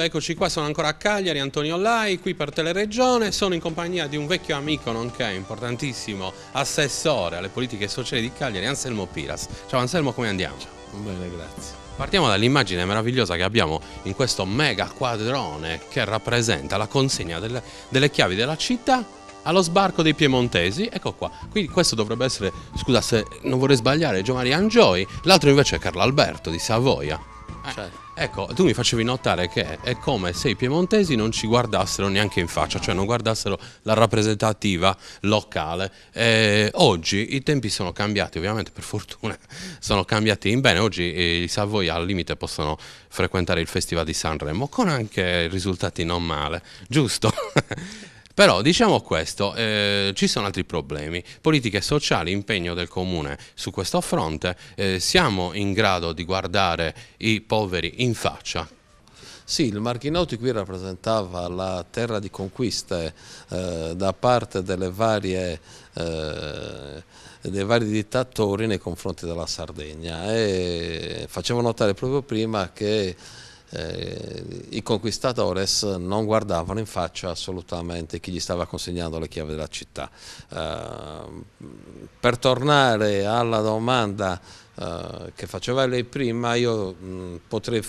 Eccoci qua, sono ancora a Cagliari, Antonio Lai, qui per Teleregione, sono in compagnia di un vecchio amico nonché importantissimo assessore alle politiche sociali di Cagliari, Anselmo Piras. Ciao Anselmo, come andiamo? Bene, grazie. Partiamo dall'immagine meravigliosa che abbiamo in questo mega quadrone che rappresenta la consegna delle chiavi della città allo sbarco dei piemontesi. Ecco qua, quindi questo dovrebbe essere, scusa se non vorrei sbagliare, Giovanni Angioi, l'altro invece è Carlo Alberto di Savoia. Ecco, tu mi facevi notare che è come se i piemontesi non ci guardassero neanche in faccia, cioè non guardassero la rappresentativa locale. Oggi i tempi sono cambiati, ovviamente per fortuna sono cambiati in bene. Oggi i Savoia al limite possono frequentare il Festival di Sanremo con anche risultati non male, giusto? Però diciamo questo, ci sono altri problemi, politiche sociali, impegno del comune su questo fronte, siamo in grado di guardare i poveri in faccia? Sì, il Marchinauti qui rappresentava la terra di conquiste da parte dei vari dittatori nei confronti della Sardegna, e facevo notare proprio prima che i conquistadores non guardavano in faccia assolutamente chi gli stava consegnando le chiavi della città. Per tornare alla domanda che faceva lei prima, io potrei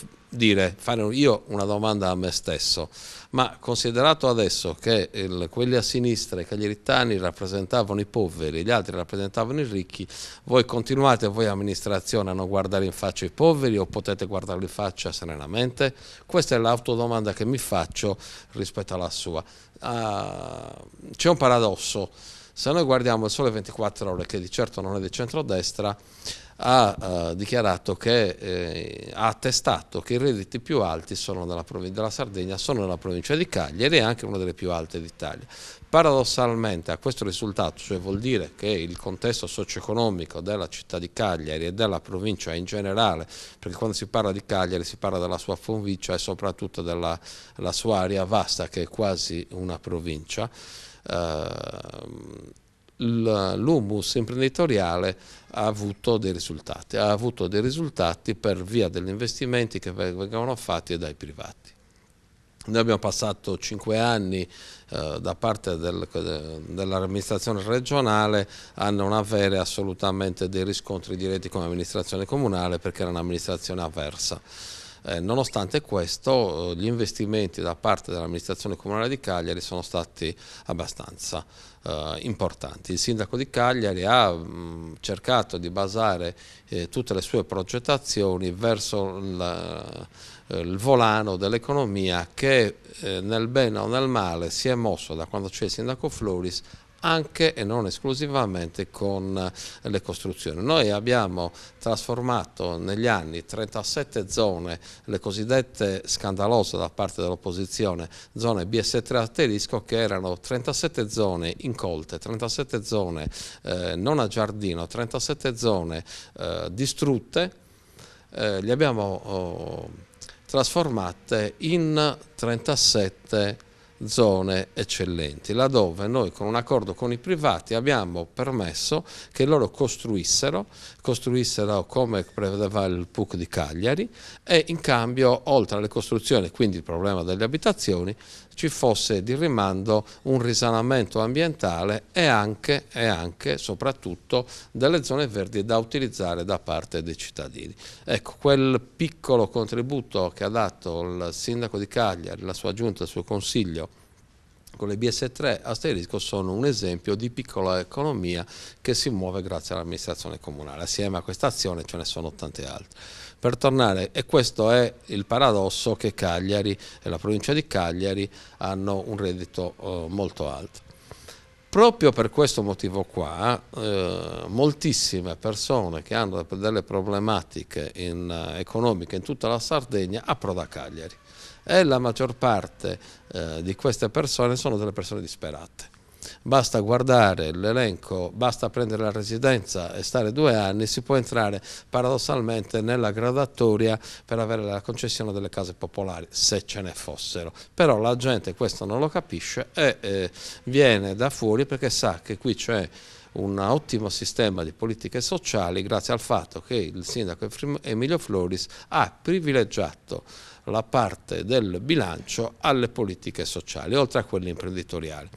fare io una domanda a me stesso: ma considerato adesso che quelli a sinistra, i cagliaritani, rappresentavano i poveri, gli altri rappresentavano i ricchi, voi continuate, voi amministrazione, a non guardare in faccia i poveri o potete guardarli in faccia serenamente? Questa è l'autodomanda che mi faccio rispetto alla sua. C'è un paradosso: se noi guardiamo il Sole 24 Ore, che di certo non è di centrodestra, ha dichiarato che ha attestato che i redditi più alti sono della Sardegna, sono nella provincia di Cagliari, e anche una delle più alte d'Italia. Paradossalmente a questo risultato, cioè vuol dire che il contesto socio-economico della città di Cagliari e della provincia in generale, perché quando si parla di Cagliari si parla della sua provincia e soprattutto della sua area vasta, che è quasi una provincia, l'humus imprenditoriale ha avuto dei risultati per via degli investimenti che vengono fatti dai privati. Noi abbiamo passato 5 anni da parte dell'amministrazione regionale a non avere assolutamente dei riscontri diretti con l'amministrazione comunale, perché era un'amministrazione avversa. Nonostante questo, gli investimenti da parte dell'amministrazione comunale di Cagliari sono stati abbastanza importanti. Il sindaco di Cagliari ha cercato di basare tutte le sue progettazioni verso il volano dell'economia, che nel bene o nel male si è mosso da quando c'è il sindaco Floris, anche e non esclusivamente con le costruzioni. Noi abbiamo trasformato negli anni 37 zone, le cosiddette scandalose da parte dell'opposizione, zone BS3 asterisco, che erano 37 zone incolte, 37 zone non a giardino, 37 zone distrutte, le abbiamo trasformate in 37 zone eccellenti, laddove noi con un accordo con i privati abbiamo permesso che loro costruissero come prevedeva il PUC di Cagliari, e in cambio, oltre alle costruzioni, quindi il problema delle abitazioni, ci fosse di rimando un risanamento ambientale e anche soprattutto delle zone verdi da utilizzare da parte dei cittadini. Ecco, quel piccolo contributo che ha dato il sindaco di Cagliari, la sua giunta, il suo consiglio, con le BS3 asterisco, sono un esempio di piccola economia che si muove grazie all'amministrazione comunale. Assieme a questa azione ce ne sono tante altre. Per tornare, e questo è il paradosso, che Cagliari e la provincia di Cagliari hanno un reddito molto alto. Proprio per questo motivo qua, moltissime persone che hanno delle problematiche economiche in tutta la Sardegna approda a Cagliari, e la maggior parte di queste persone sono delle persone disperate. Basta guardare l'elenco, basta prendere la residenza e stare 2 anni, si può entrare paradossalmente nella graduatoria per avere la concessione delle case popolari, se ce ne fossero. Però la gente questo non lo capisce e viene da fuori, perché sa che qui c'è un ottimo sistema di politiche sociali grazie al fatto che il sindaco Emilio Floris ha privilegiato la parte del bilancio alle politiche sociali, oltre a quelle imprenditoriali.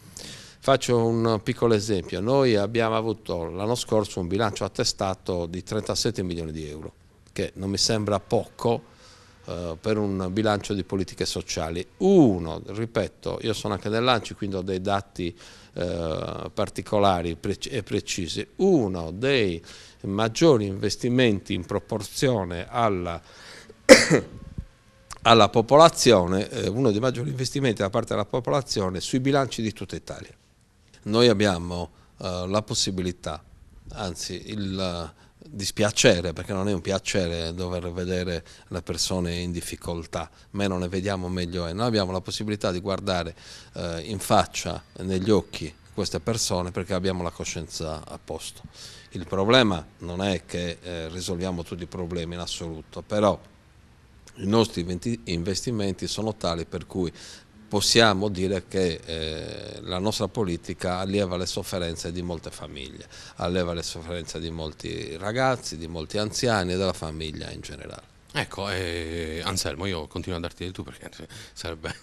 Faccio un piccolo esempio: noi abbiamo avuto l'anno scorso un bilancio attestato di 37 milioni di euro, che non mi sembra poco per un bilancio di politiche sociali. Uno, ripeto, io sono anche nell'ANCI, quindi ho dei dati particolari e precisi. Uno dei maggiori investimenti in proporzione alla popolazione, uno dei maggiori investimenti da parte della popolazione sui bilanci di tutta Italia. Noi abbiamo la possibilità, anzi il dispiacere, perché non è un piacere dover vedere le persone in difficoltà, meno ne vediamo meglio è. Noi abbiamo la possibilità di guardare in faccia, negli occhi queste persone, perché abbiamo la coscienza a posto. Il problema non è che risolviamo tutti i problemi in assoluto, però i nostri investimenti sono tali per cui possiamo dire che la nostra politica allieva le sofferenze di molte famiglie, allieva le sofferenze di molti ragazzi, di molti anziani e della famiglia in generale. Ecco, Anselmo, io continuo a darti del tu perché sarebbe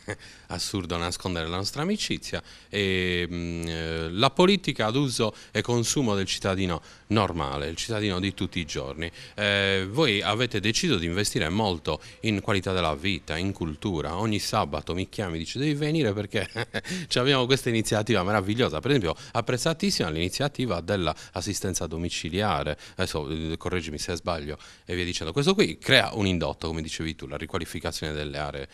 assurdo nascondere la nostra amicizia. La politica ad uso e consumo del cittadino normale, il cittadino di tutti i giorni. Voi avete deciso di investire molto in qualità della vita, in cultura. Ogni sabato mi chiami e dici devi venire perché abbiamo questa iniziativa meravigliosa. Per esempio, apprezzatissima l'iniziativa dell'assistenza domiciliare. Adesso correggimi se sbaglio e via dicendo. Questo qui crea un indotto, come dicevi tu, la riqualificazione delle aree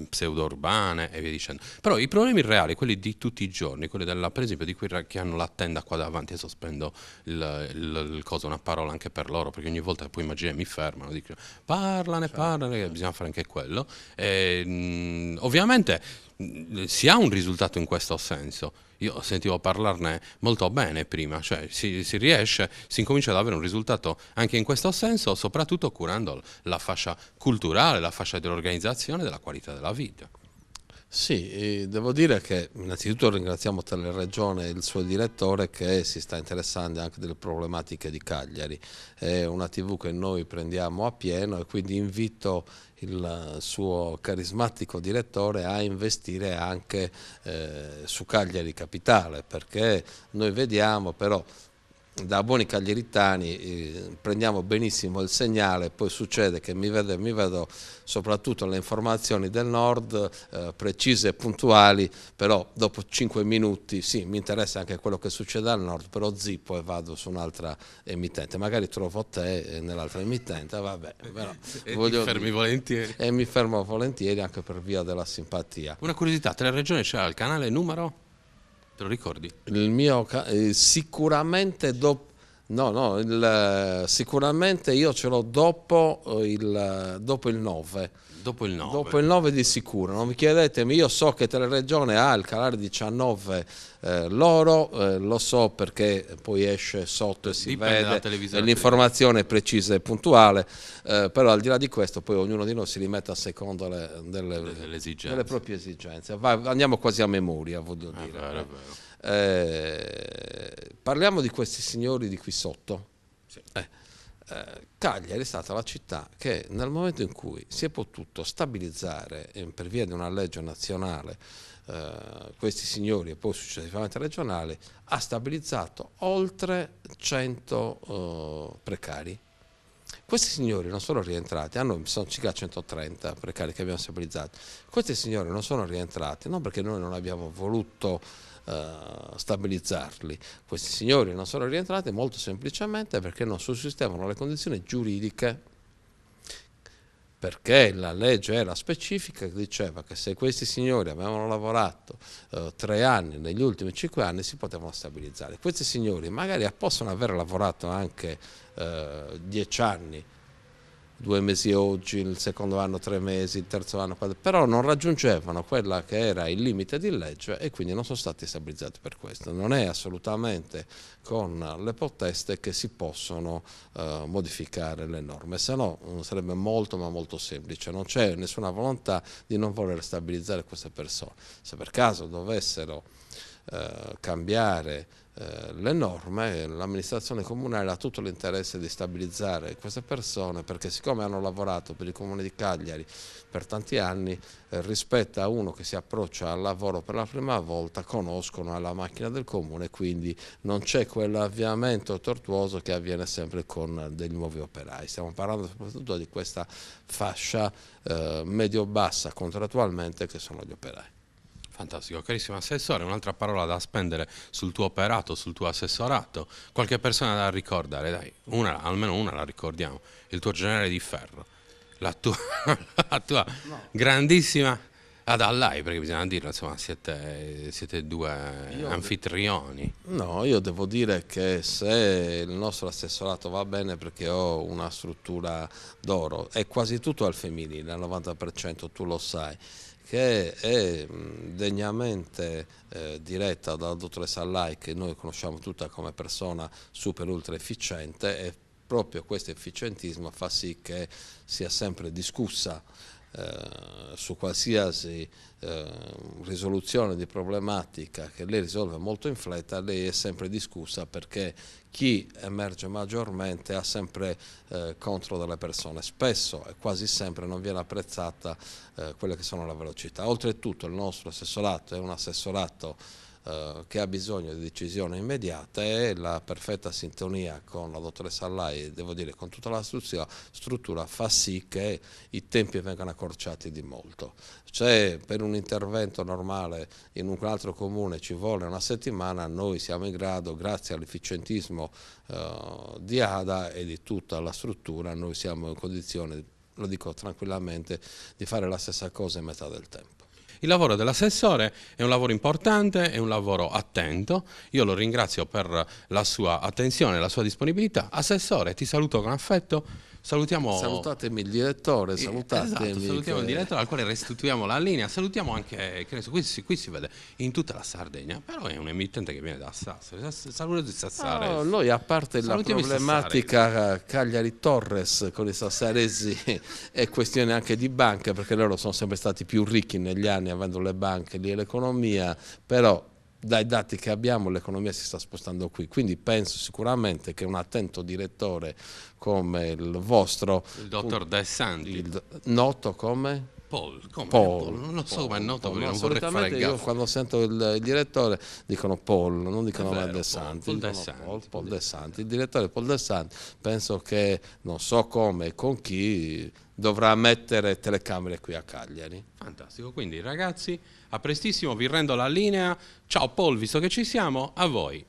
pseudo-urbane e via dicendo. Però i problemi reali, quelli di tutti i giorni, quelli per esempio di quelli che hanno la tenda qua davanti, e sospendo il coso, una parola anche per loro, perché ogni volta poi immagini mi fermano, dicono parlane, parlane, bisogna fare anche quello. Ovviamente si ha un risultato in questo senso. Io sentivo parlarne molto bene prima, cioè si riesce, si incomincia ad avere un risultato anche in questo senso, soprattutto curando la fascia culturale, la fascia dell'organizzazione, della qualità della vita. Sì, devo dire che innanzitutto ringraziamo Teleregione e il suo direttore che si sta interessando anche delle problematiche di Cagliari. È una TV che noi prendiamo a pieno e quindi invito il suo carismatico direttore a investire anche su Cagliari Capitale, perché noi vediamo però da buoni cagliaritani prendiamo benissimo il segnale, poi succede che mi vedo soprattutto le informazioni del nord precise e puntuali, però dopo 5 minuti sì, mi interessa anche quello che succede al nord, però zippo e vado su un'altra emittente, magari trovo te nell'altra emittente, vabbè, però e ti fermi volentieri. E mi fermo volentieri anche per via della simpatia. Una curiosità, Teleregione c'era il canale numero? Te lo ricordi? Il mio sicuramente dopo. No, sicuramente io ce l'ho dopo il 9. Dopo il 9. Dopo il 9 di sicuro, non mi chiedetemi, io so che Teleregione ha il canale 19 loro, lo so perché poi esce sotto e si vede, e l'informazione è precisa e puntuale, però al di là di questo poi ognuno di noi si rimette a secondo delle proprie esigenze. Andiamo quasi a memoria, voglio dire. È vero. Parliamo di questi signori di qui sotto. Sì. Cagliari è stata la città che nel momento in cui si è potuto stabilizzare per via di una legge nazionale questi signori e poi successivamente regionale, ha stabilizzato oltre 100 precari. Questi signori non sono rientrati, sono circa 130 precari che abbiamo stabilizzato. Questi signori non sono rientrati non perché noi non abbiamo voluto stabilizzarli, questi signori non sono rientrati molto semplicemente perché non sussistevano le condizioni giuridiche, perché la legge era specifica che diceva che se questi signori avevano lavorato 3 anni negli ultimi 5 anni si potevano stabilizzare. Questi signori magari possono aver lavorato anche 10 anni, 2 mesi oggi, il secondo anno 3 mesi, il terzo anno 4, però non raggiungevano quella che era il limite di legge e quindi non sono stati stabilizzati per questo. Non è assolutamente con le proteste che si possono modificare le norme, se no sarebbe molto ma molto semplice, non c'è nessuna volontà di non voler stabilizzare queste persone. Se per caso dovessero cambiare le norme, l'amministrazione comunale ha tutto l'interesse di stabilizzare queste persone, perché siccome hanno lavorato per il Comune di Cagliari per tanti anni, rispetto a uno che si approccia al lavoro per la prima volta, conoscono la macchina del Comune, quindi non c'è quell'avviamento tortuoso che avviene sempre con degli nuovi operai. Stiamo parlando soprattutto di questa fascia medio-bassa contrattualmente, che sono gli operai. Fantastico, carissimo assessore, un'altra parola da spendere sul tuo operato, sul tuo assessorato, qualche persona da ricordare, dai, almeno una la ricordiamo, il tuo generale di ferro, la tua, la tua grandissima Adallai, perché bisogna dirlo, insomma, siete due anfitrioni. No, io devo dire che se il nostro assessorato va bene, perché ho una struttura d'oro, è quasi tutto al femminile, al 90%, tu lo sai, che è degnamente diretta dalla dottoressa Allai, che noi conosciamo tutta come persona super ultra efficiente, e proprio questo efficientismo fa sì che sia sempre discussa su qualsiasi risoluzione di problematica che lei risolve molto in fretta. Lei è sempre discussa, perché chi emerge maggiormente ha sempre contro delle persone, spesso e quasi sempre non viene apprezzata quelle che sono la velocità. Oltretutto il nostro assessorato è un assessorato che ha bisogno di decisione immediata, e la perfetta sintonia con la dottoressa Allai, devo dire con tutta la struttura, fa sì che i tempi vengano accorciati di molto. Cioè, per un intervento normale in un altro comune ci vuole una settimana, noi siamo in grado, grazie all'efficientismo di Ada e di tutta la struttura, noi siamo in condizione, lo dico tranquillamente, di fare la stessa cosa in metà del tempo. Il lavoro dell'assessore è un lavoro importante, è un lavoro attento, io lo ringrazio per la sua attenzione e la sua disponibilità. Assessore, ti saluto con affetto. Salutiamo... Salutatemi il direttore, salutatemi. Esatto, salutiamo il direttore al quale restituiamo la linea, salutiamo anche, che ne so, qui si vede in tutta la Sardegna, però è un emittente che viene da Sassari, saluto di Sassari. No, noi, a parte la problematica Cagliari-Torres con i sassaresi e questioni anche di banca, perché loro sono sempre stati più ricchi negli anni avendo le banche lì e l'economia, però dai dati che abbiamo l'economia si sta spostando qui, quindi penso sicuramente che un attento direttore come il vostro, il dottor De Santi, noto come? Paul, non lo so come è noto, Paul, perché non vorrei fare il io quando sento il direttore dicono Paul, non dicono De Santi, Paul De Santi. Il direttore Paul De Santi, penso che non so come e con chi dovrà mettere telecamere qui a Cagliari. Fantastico, quindi ragazzi, a prestissimo, vi rendo la linea. Ciao Paul, visto che ci siamo, a voi.